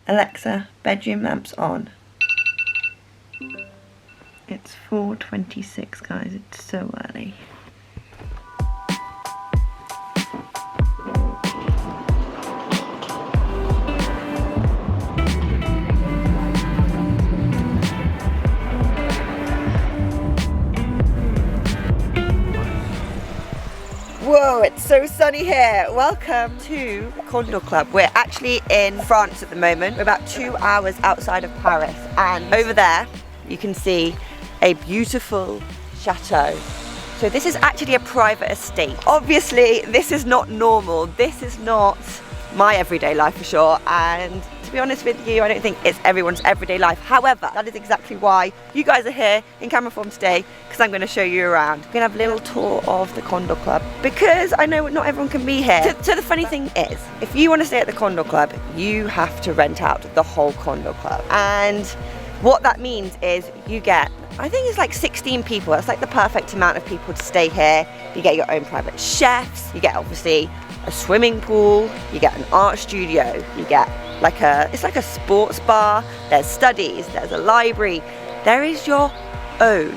Alexa, bedroom lamps on. It's 4:26, guys. It's so early. Whoa, it's so sunny here. Welcome to Condor Club. We're actually in France at the moment. We're about 2 hours outside of Paris. And over there, you can see a beautiful chateau. So this is actually a private estate. Obviously, this is not normal. This is not my everyday life for sure. And to be honest with you, I don't think it's everyone's everyday life. However, that is exactly why you guys are here in camera form today, because I'm going to show you around. We're going to have a little tour of the Condor Club, because I know not everyone can be here. So the funny thing is, if you want to stay at the Condor Club, you have to rent out the whole Condor Club. And what that means is you get, I think it's like 16 people. That's like the perfect amount of people to stay here. You get your own private chefs. You get obviously a swimming pool. You get an art studio. You get like it's like a sports bar. There's studies. There's a library. There is your own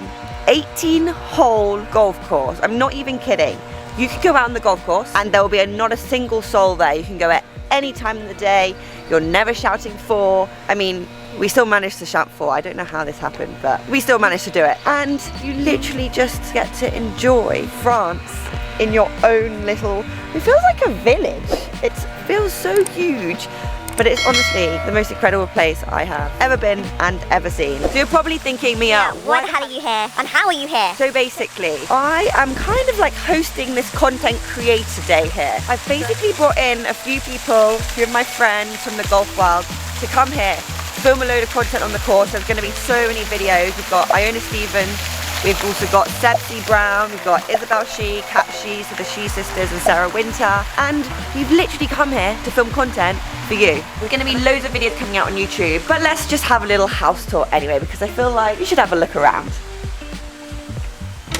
18-hole golf course. I'm not even kidding. You could go out on the golf course and there will be not a single soul there. You can go at any time of the day. You're never shouting for. I mean, we still managed to shout for. I don't know how this happened, but we still managed to do it. And you literally just get to enjoy France in your own little, it feels like a village. It feels so huge, but it's honestly the most incredible place I have ever been and ever seen. So you're probably thinking, Mia, why the hell are you here? And how are you here? So basically, I am kind of like hosting this content creator day here. I've basically brought in a few people, a few of my friends from the golf world, to come here, film a load of content on the course. There's going to be so many videos. We've got Iona Stevens, we've also got Sebsy Brown, we've got Isabel She, Kat She, so the She sisters, and Sarah Winter. And we've literally come here to film content for you. There's going to be loads of videos coming out on YouTube, but let's just have a little house tour anyway, because I feel like you should have a look around.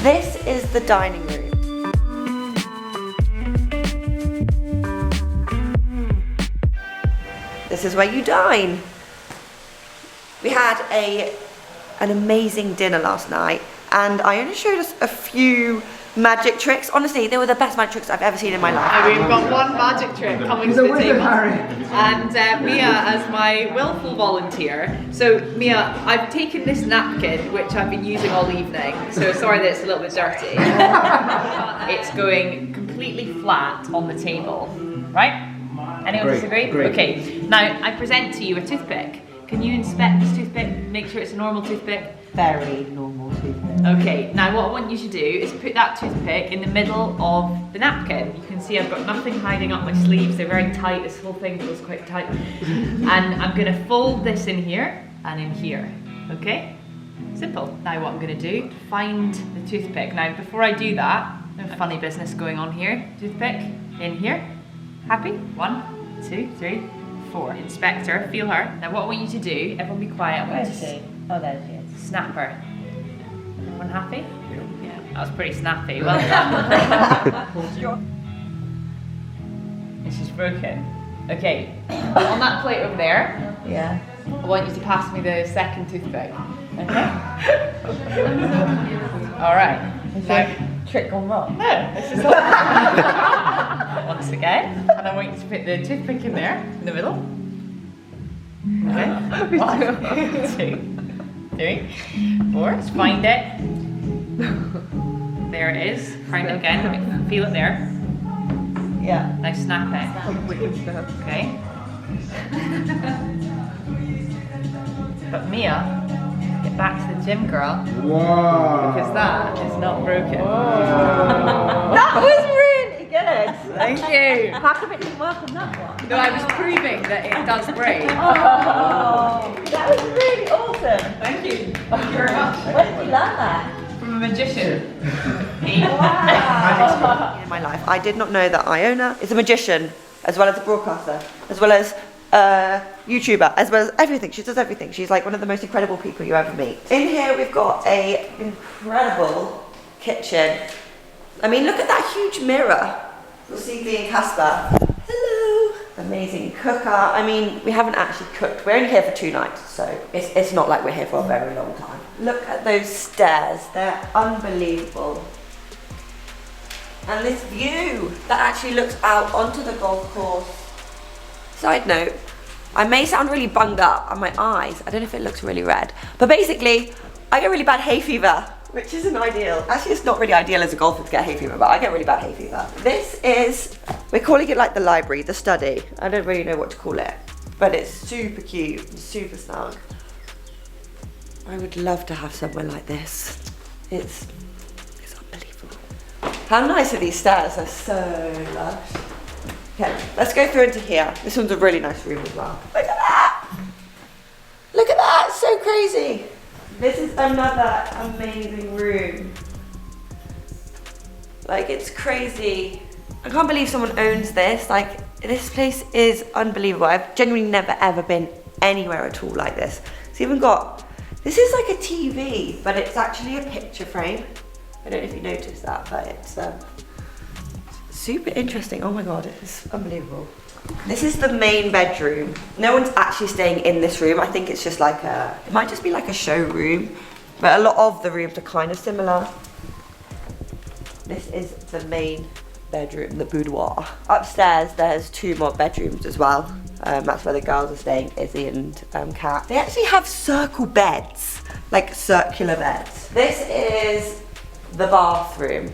This is the dining room. This is where you dine. We had an amazing dinner last night, and Iona showed us a few magic tricks. Honestly, they were the best magic tricks I've ever seen in my life. We've got one magic trick coming to the table. And Mia as my willful volunteer. So Mia, I've taken this napkin, which I've been using all evening, so sorry that it's a little bit dirty. It's going completely flat on the table, right? Anyone disagree? Great. Okay, now I present to you a toothpick. Can you inspect this toothpick, make sure it's a normal toothpick? Very normal toothpick. Okay, now what I want you to do is put that toothpick in the middle of the napkin. You can see I've got nothing hiding up my sleeves, they're very tight, this whole thing feels quite tight. And I'm gonna fold this in here and in here, okay? Simple. Now what I'm gonna do, find the toothpick. Now before I do that, there's funny business going on here. Toothpick, in here. Happy? 1, 2, 3, 4. Inspector, feel her. Now what I want you to do, everyone be quiet. Where is she? Oh, there she is. Snap her. Everyone happy? Yeah. That was pretty snappy. Well done. And she's broken. Okay. On that plate over there, Yeah. I want you to pass me the second toothpick. Okay? Alright. Now, Trick gone wrong. no, this is once again, and I want you to put the toothpick in there, in the middle. Okay. 1, 2, 3, 4. Let's find it. There it is. Find it again. Feel it there. Yeah. Now snap it. Okay. But Mia, get back to the gym, girl. Wow. Because that is not broken. That was really good. Thank you. How come it didn't work on that one? No, I was proving that it does break. Oh, that was really awesome. Thank you. Thank you very much. Where did you learn that? From a magician. Wow. In my life, I did not know that Iona is a magician, as well as a broadcaster, as well as YouTuber, as well as everything. She does everything. She's like one of the most incredible people you ever meet. In here we've got a incredible kitchen. I mean, look at that huge mirror. You'll see me and Casper. Hello. amazing cooker. I mean, we haven't actually cooked. We're only here for 2 nights, so it's not like we're here for a very long time. Look at those stairs. They're unbelievable. And this view that actually looks out onto the golf course. Side note, I may sound really bunged up on my eyes. I don't know if it looks really red. But basically, I get really bad hay fever, which isn't ideal. Actually, it's not really ideal as a golfer to get hay fever, but I get really bad hay fever. This is, we're calling it like the library, the study. I don't really know what to call it, but it's super cute, super snug. I would love to have somewhere like this. It's unbelievable. How nice are these stairs? They're so lush. Okay, let's go through into here. This one's a really nice room as well. Look at that! Look at that, it's so crazy. This is another amazing room. Like, it's crazy. I can't believe someone owns this. Like, this place is unbelievable. I've genuinely never ever been anywhere at all like this. It's even got, this is like a TV, but it's actually a picture frame. I don't know if you noticed that, but it's super interesting. Oh my God, it's unbelievable. This is the main bedroom. No one's actually staying in this room. I think it's just like it might just be like a showroom, but a lot of the rooms are kind of similar. This is the main bedroom, the boudoir. Upstairs, there's 2 more bedrooms as well. That's where the girls are staying, Izzy and Kat. They actually have circle beds, like circular beds. This is the bathroom.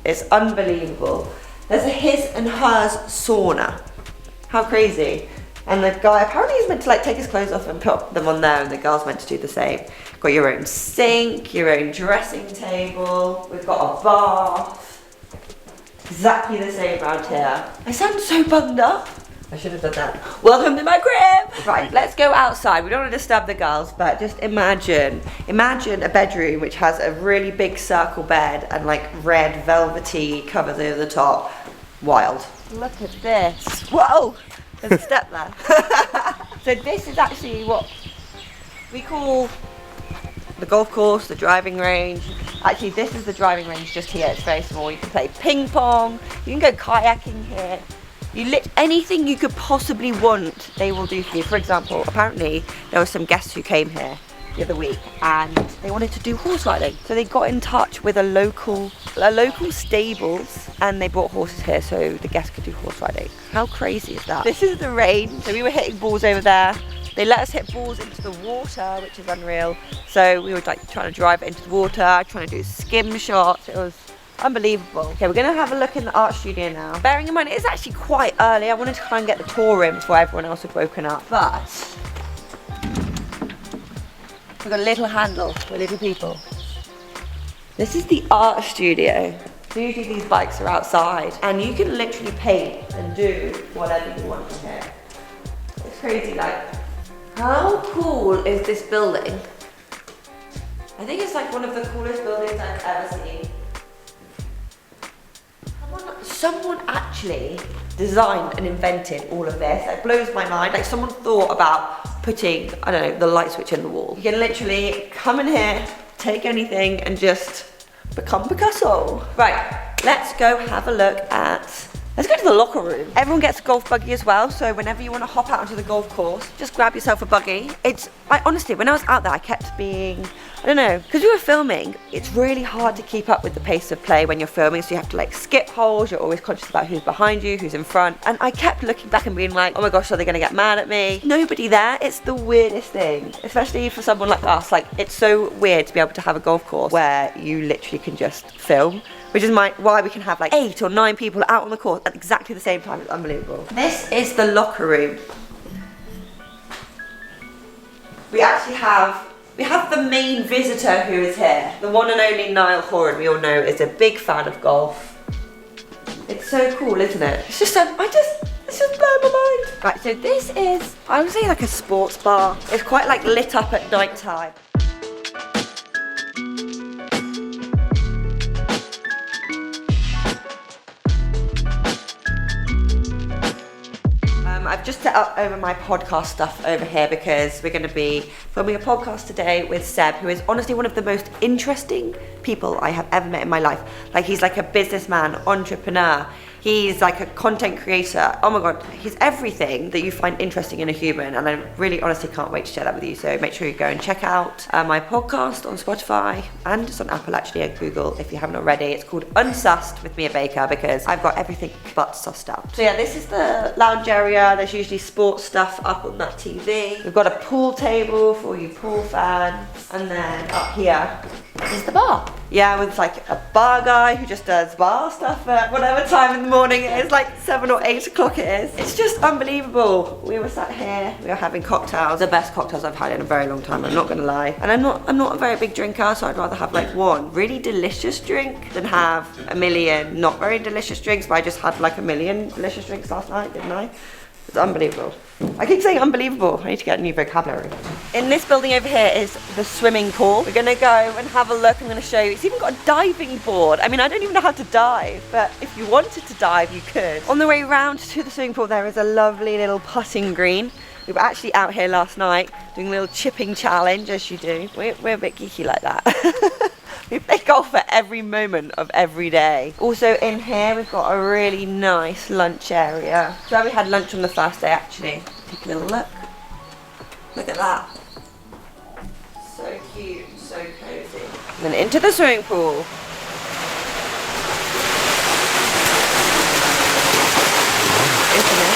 It's unbelievable. There's a his and hers sauna. How crazy. And the guy apparently is meant to like take his clothes off and put them on there, and the girl's meant to do the same. Got your own sink, your own dressing table. We've got a bath. Exactly the same around here. I sound so bummed up. I should have done that. Welcome to my crib. Right, let's go outside. We don't want to disturb the girls, but just imagine a bedroom which has a really big circle bed and like red velvety covers over the top. Wild. Look at this. Whoa! There's a step there. So this is actually what we call the golf course, the driving range. Actually, this is the driving range just here. It's very small. You can play ping pong. You can go kayaking here. Anything you could possibly want, they will do for you. For example, apparently there were some guests who came here the other week and they wanted to do horse riding. So they got in touch with a local stables and they brought horses here so the guests could do horse riding. How crazy is that? This is the range. So we were hitting balls over there. They let us hit balls into the water, which is unreal. So we were like trying to drive it into the water, trying to do skim shots. It was unbelievable. Okay, we're gonna have a look in the art studio now. Bearing in mind, it is actually quite early. I wanted to try and get the tour in before everyone else had woken up, but we've got a little handle for little people. This is the art studio. So usually these bikes are outside and you can literally paint and do whatever you want in here. It's crazy, like, how cool is this building? I think it's like one of the coolest buildings I've ever seen. Someone actually designed and invented all of this. It blows my mind. Like, someone thought about putting, I don't know, the light switch in the wall. You can literally come in here, take anything and just become Picasso. Right, let's go have a look at, let's go to the locker room. Everyone gets a golf buggy as well, so whenever you want to hop out onto the golf course, just grab yourself a buggy. Honestly, when I was out there, I kept being, I don't know, because we were filming, it's really hard to keep up with the pace of play when you're filming, so you have to like skip holes, you're always conscious about who's behind you, who's in front, and I kept looking back and being like, oh my gosh, are they gonna get mad at me? Nobody there. It's the weirdest thing, especially for someone like us. Like, it's so weird to be able to have a golf course where you literally can just film, which is why we can have like 8 or 9 people out on the course at exactly the same time. It's unbelievable. This is the locker room. We have the main visitor who is here. The one and only Niall Horan, we all know, is a big fan of golf. It's so cool, isn't it? It's just, it's just blowing my mind. Right, so this is, I would say like a sports bar. It's quite like lit up at night time. I've just set up over my podcast stuff over here because we're going to be filming a podcast today with Seb, who is honestly one of the most interesting people I have ever met in my life. Like, he's like a businessman, entrepreneur. He's like a content creator. Oh my god, he's everything that you find interesting in a human, and I really honestly can't wait to share that with you. So make sure you go and check out my podcast on Spotify, and it's on Apple actually, and Google if you haven't already. It's called Unsussed with Mia Baker, because I've got everything but sussed out. So yeah, this is the lounge area. There's usually sports stuff up on that TV. We've got a pool table for you pool fans, and then up here is the bar. Yeah, with like a bar guy who just does bar stuff at whatever time in the morning it is, like 7 or 8 o'clock it is. It's just unbelievable. We were sat here, we were having cocktails, the best cocktails I've had in a very long time, I'm not gonna lie. And I'm not a very big drinker, so I'd rather have like one really delicious drink than have a million not very delicious drinks, but I just had like a million delicious drinks last night, didn't I? It's unbelievable. I keep saying unbelievable. I need to get a new vocabulary. In this building over here is the swimming pool. We're gonna go and have a look. I'm gonna show you. It's even got a diving board. I mean, I don't even know how to dive, but if you wanted to dive, you could. On the way round to the swimming pool, there is a lovely little putting green. We were actually out here last night doing a little chipping challenge, as you do. We're a bit geeky like that. We play golf at every moment of every day. Also in here, we've got a really nice lunch area. So where we had lunch on the first day, actually. Take a little look. Look at that. So cute, so cozy. And then into the swimming pool. Open it.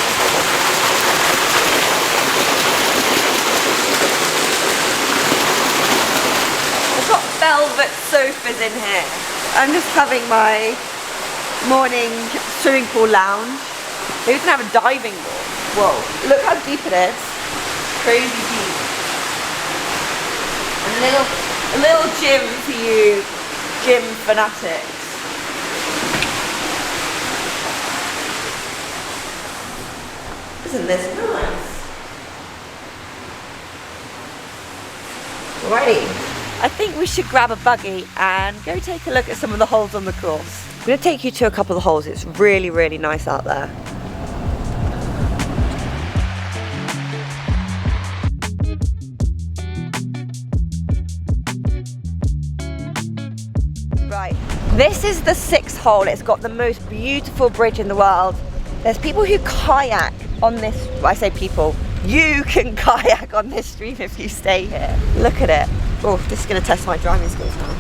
Velvet sofas in here. I'm just having my morning swimming pool lounge. They even have a diving board. Whoa, look how deep it is. Crazy deep. A little gym for you gym fanatics. Isn't this nice? Alrighty. I think we should grab a buggy and go take a look at some of the holes on the course. I'm going to take you to a couple of the holes. It's really, really nice out there. Right, this is the 6th hole. It's got the most beautiful bridge in the world. There's people who kayak on this, well, I say people, you can kayak on this stream if you stay here. Look at it. Oh, this is going to test my driving skills now.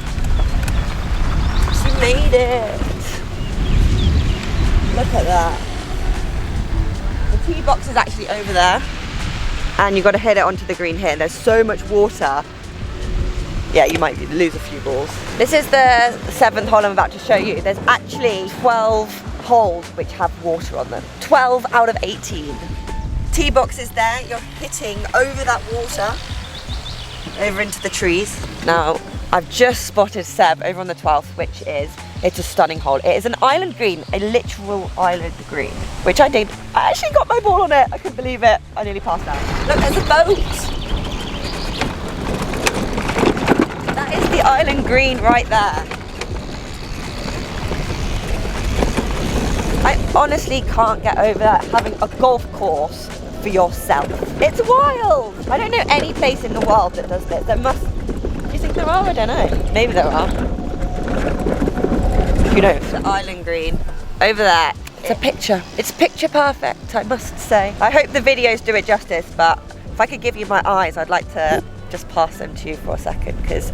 She made it. Look at that. The tee box is actually over there. And you've got to hit it onto the green here. There's so much water. Yeah, you might lose a few balls. This is the 7th hole I'm about to show you. There's actually 12 holes which have water on them. 12 out of 18. Tee box is there. You're hitting over that water. Over into the trees. Now, I've just spotted Seb over on the 12th, which is, it's a stunning hole. It is an island green, a literal island green, which I did. I actually got my ball on it. I couldn't believe it. I nearly passed out. Look, there's a boat. That is the island green right there. I honestly can't get over having a golf course for yourself. It's wild. I don't know any place in the world that does this. There must. Do you think there are? I don't know. Maybe there are. Who knows? The island green over there. It's a picture. It's picture perfect, I must say. I hope the videos do it justice, but if I could give you my eyes, I'd like to just pass them to you for a second because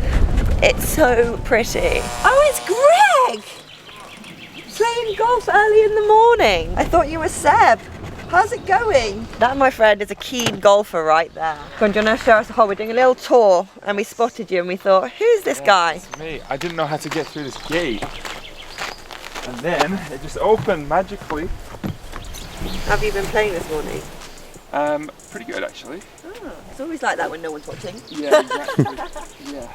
it's so pretty. Oh, it's Greg! Playing golf early in the morning. I thought you were Seb. How's it going? That, my friend, is a keen golfer right there. Go on, do you want to show us the hole? We're doing a little tour and we spotted you and we thought, who's this guy? It's me. I didn't know how to get through this gate. And then it just opened magically. How have you been playing this morning? Pretty good actually. Oh, it's always like that when no one's watching. Yeah, exactly. Yeah.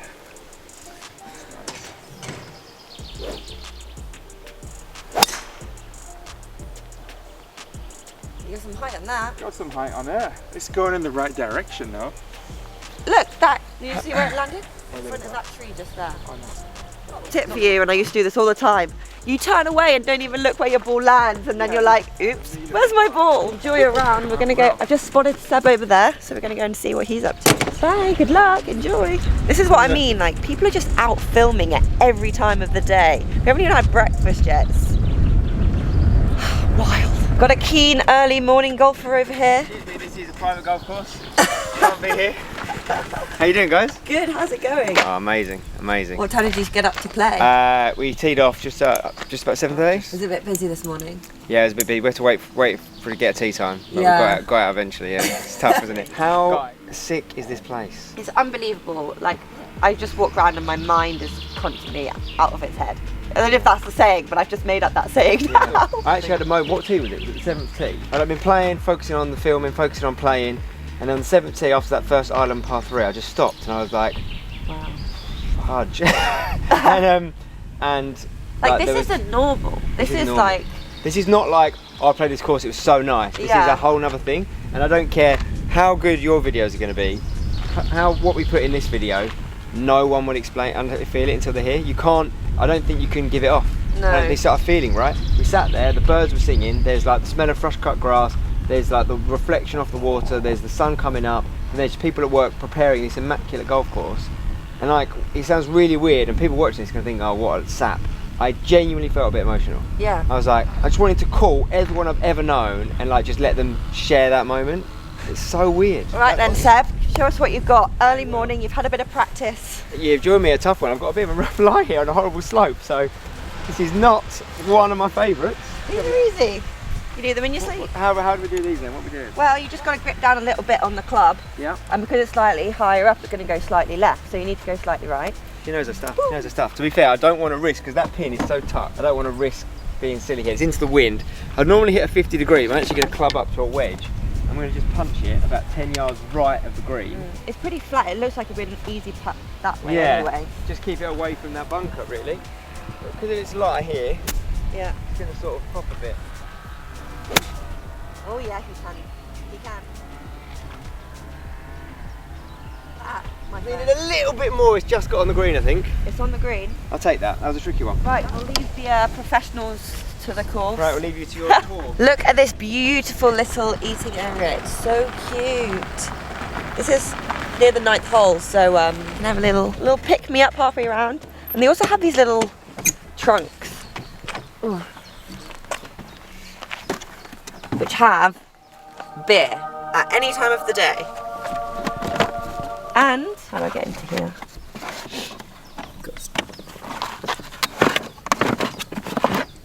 You got some height on that. Got some height on there. It's going in the right direction though. Look, that. Do you see where it landed? In front of that tree just there. Oh, no. Tip for you, and I used to do this all the time. You turn away and don't even look where your ball lands, and then you're like, oops, where's my ball? Enjoy your round. We're gonna go. I've just spotted Seb over there, so we're gonna go and see what he's up to. Bye, good luck, enjoy. This is what I mean, like, people are just out filming at every time of the day. We haven't even had breakfast yet. Wild. Got a keen early morning golfer over here. Excuse me, this is a private golf course. Can't be here. How you doing, guys? Good, how's it going? Oh, amazing, amazing. What time did you get up to play? We teed off just about 7:30. Was it a bit busy this morning? Yeah, it was a bit busy. We had to wait for to get a tea time. But Yeah. we got out eventually. Yeah, it's tough, isn't it? How sick is this place? It's unbelievable. Like, I just walk around and my mind is constantly out of its head. I don't know if that's the saying, but I've just made up that saying now. I actually had a moment. What tee was it? Was it the 7th tee? And I've been playing, focusing on the filming, focusing on playing, and on the 7th tee after that first island par 3, I just stopped and I was like, Wow. fudge. and Like, this isn't normal. This is normal. like, This is not like, oh, I played this course, it was so nice. This is a whole nother thing, and I don't care how good your videos are going to be, what we put in this video, no one will explain and feel it until they're here. You can't, I don't think you can give it off. No. They start feeling, right? We sat there, the birds were singing, there's like the smell of fresh cut grass, there's like the reflection off the water, there's the sun coming up, and there's people at work preparing this immaculate golf course. And like, it sounds really weird, and people watching this are going to think, oh, what a sap. I genuinely felt a bit emotional. yeah. I was like, I just wanted to call everyone I've ever known and like just let them share that moment. It's so weird. Right then, Seb, show us what you've got. Early morning, you've had a bit of practice. You've joined me a tough one. I've got a bit of a rough lie here on a horrible slope, so this is not one of my favourites. These are easy. You do them in your sleep. How do we do these then? What are we doing? Well, you just got to grip down a little bit on the club, Yeah. and because it's slightly higher up, it's going to go slightly left, so you need to go slightly right. She knows her stuff. She knows her stuff. To be fair, I don't want to risk, because that pin is so tucked, I don't want to risk being silly here. It's into the wind. I'd normally hit a 50 degree, but I'm actually going to club up to a wedge. I'm going to just punch it about 10 yards right of the green. It's pretty flat. It looks like it'd be an easy putt that way Yeah, anyway. just keep it away from that bunker, really. Because if it's light here, Yeah. it's going to sort of pop a bit. Oh yeah, he can. He can. That, my Needed friend. a little bit more. It's just got on the green, I think. It's on the green. I'll take that. That was a tricky one. Right, I'll leave the professionals to the course. Right, we'll leave you to your tour. Look at this beautiful little eating area. It's so cute. This is near the 9th hole, so you can have a little pick me up halfway around. And they also have these little trunks, ooh, which have beer at any time of the day. And how do I get into here?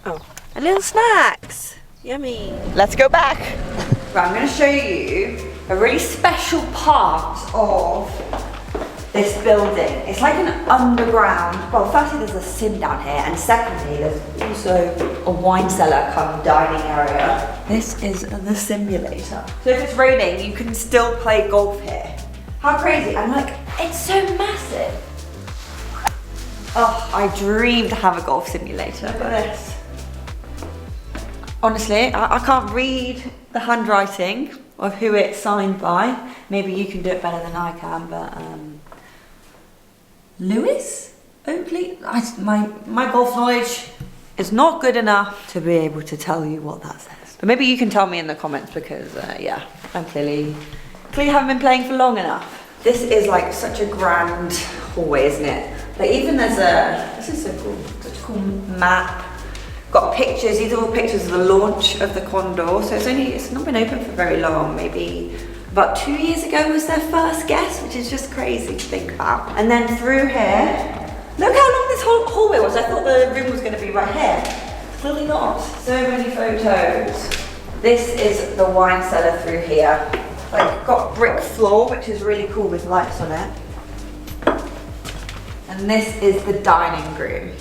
Oh, and little snacks. Yummy. Let's go back. Right, I'm going to show you a really special part of this building. It's like an underground, well, firstly there's a sim down here, and secondly there's also a wine cellar come dining area. This is the simulator. So if it's raining, you can still play golf here. How crazy. I'm like, it's so massive. Oh, I dream to have a golf simulator. Look at this. Honestly, I can't read the handwriting of who it's signed by. Maybe you can do it better than I can, but Lewis Oakley? My golf knowledge is not good enough to be able to tell you what that says. But maybe you can tell me in the comments, because yeah, I'm clearly haven't been playing for long enough. This is like such a grand hallway, isn't it? Like even there's this is so cool, such a cool map. Got pictures, these are all pictures of the launch of the Condor. So it's not been open for very long, maybe about 2 years ago was their first guest, which is just crazy to think about. And then through here, look how long this whole hallway was. I thought the room was gonna be right here. Clearly not. So many photos. This is the wine cellar through here. Like, got brick floor, which is really cool with lights on it. And this is the dining room.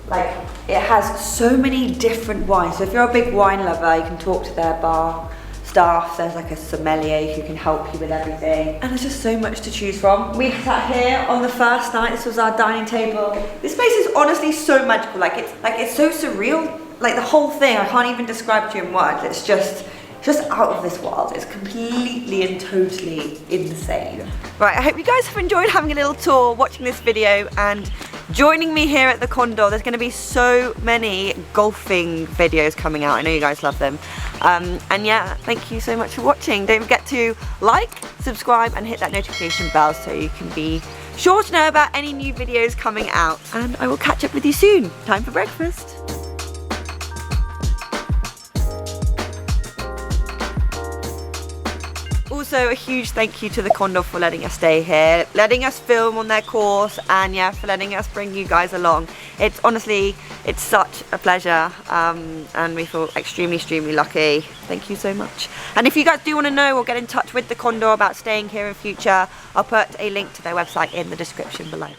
Like, it has so many different wines. So if you're a big wine lover, you can talk to their bar staff. There's like a sommelier who can help you with everything. And there's just so much to choose from. We sat here on the first night. This was our dining table. This place is honestly so magical. It's so surreal. Like the whole thing, I can't even describe to you in words. It's just out of this world. It's completely and totally insane. Right, I hope you guys have enjoyed having a little tour, watching this video and joining me here at the Condor. There's gonna be so many golfing videos coming out. I know you guys love them. And yeah, thank you so much for watching. Don't forget to like, subscribe and hit that notification bell so you can be sure to know about any new videos coming out. And I will catch up with you soon. Time for breakfast. also a huge thank you to the Condor for letting us stay here, letting us film on their course, and yeah, for letting us bring you guys along. It's honestly, it's such a pleasure, and we feel extremely lucky. Thank you so much. And if you guys do want to know or get in touch with the Condor about staying here in future, I'll put a link to their website in the description below.